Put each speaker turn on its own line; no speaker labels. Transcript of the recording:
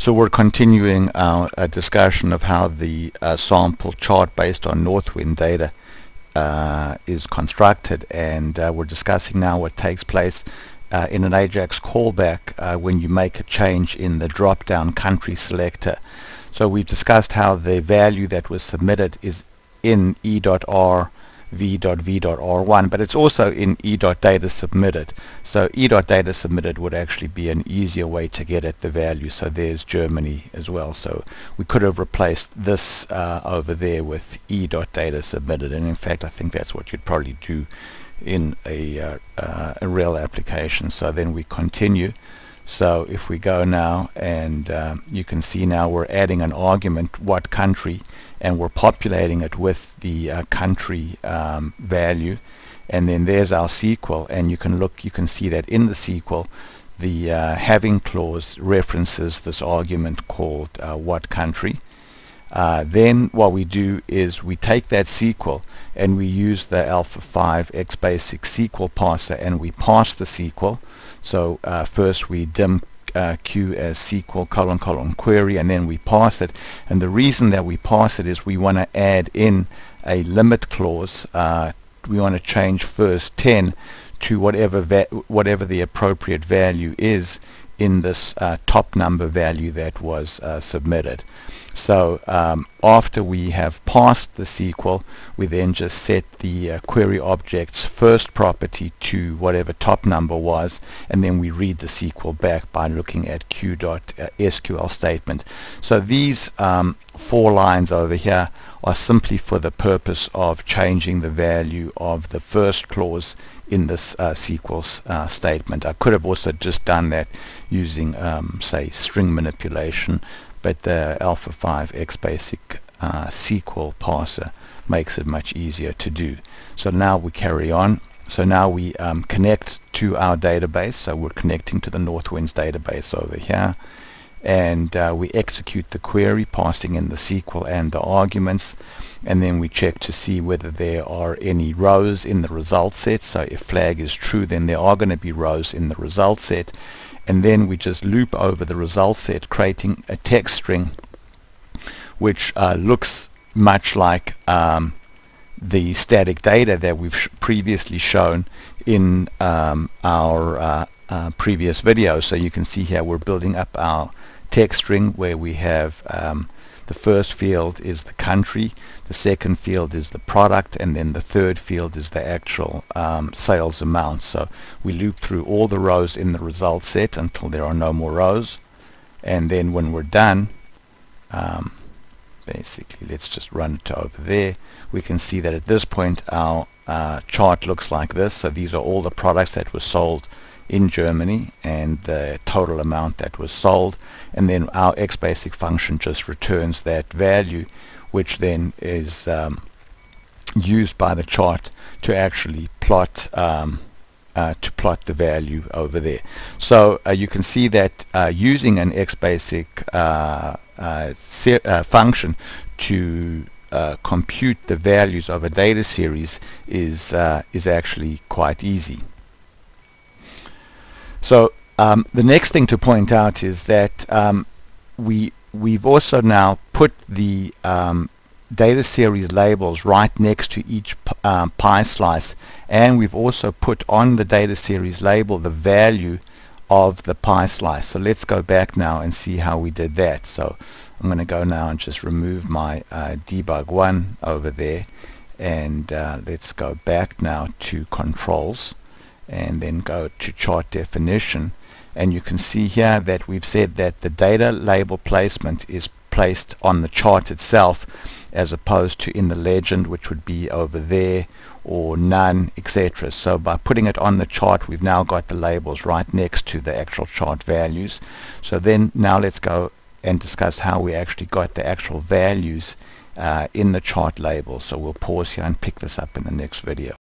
So we're continuing our discussion of how the sample chart based on Northwind data is constructed, and we're discussing now what takes place in an Ajax callback when you make a change in the drop-down country selector. So we've discussed how the value that was submitted is in e.r v.v.r1, but it's also in e.data submitted. So e.data submitted would actually be an easier way to get at the value. So there's Germany as well. So we could have replaced this over there with e.data submitted, and in fact I think that's what you'd probably do in a real application. So then we continue. So if we go now, and you can see now we're adding an argument, what country, and we're populating it with the country value, and then there's our SQL, and you can see that in the SQL the having clause references this argument called what country. Then what we do is we take that SQL and we use the Alpha 5 ExBasic SQL parser, and we parse the SQL. So first we dim Q as SQL : query, and then we parse it. And the reason that we parse it is we want to add in a limit clause. We want to change first 10 to whatever the appropriate value is in this top number value that was submitted. So after we have parsed the SQL, we then just set the query object's first property to whatever top number was, and then we read the SQL back by looking at q.sql statement. So these 4 lines over here are simply for the purpose of changing the value of the first clause in this SQL statement. I could have also just done that using say string manipulation, but the Alpha 5 ExBasic SQL parser makes it much easier to do. So now we carry on. So now we connect to our database. So we're connecting to the Northwind's database over here, and we execute the query, passing in the SQL and the arguments, and then we check to see whether there are any rows in the result set. So if flag is true, then there are going to be rows in the result set. And then we just loop over the result set, creating a text string which looks much like the static data that we've previously shown in our previous video. So you can see here we're building up our text string where we have the first field is the country, the second field is the product, and then the third field is the actual sales amount. So we loop through all the rows in the result set until there are no more rows, and then when we're done, basically let's just run it to over there. We can see that at this point our chart looks like this. So these are all the products that were sold in Germany and the total amount that was sold, and then our ExBasic function just returns that value, which then is used by the chart to actually plot the value over there. So you can see that using an ExBasic function to compute the values of a data series is actually quite easy. So the next thing to point out is that we've also now put the data series labels right next to each pie slice, and we've also put on the data series label the value of the pie slice. So let's go back now and see how we did that. So I'm going to go now and just remove my debug 1 over there, and let's go back now to controls and then go to chart definition, and you can see here that we've said that the data label placement is placed on the chart itself as opposed to in the legend, which would be over there or none, etc. So by putting it on the chart, we've now got the labels right next to the actual chart values. So then now let's go and discuss how we actually got the actual values in the chart label. So we'll pause here and pick this up in the next video.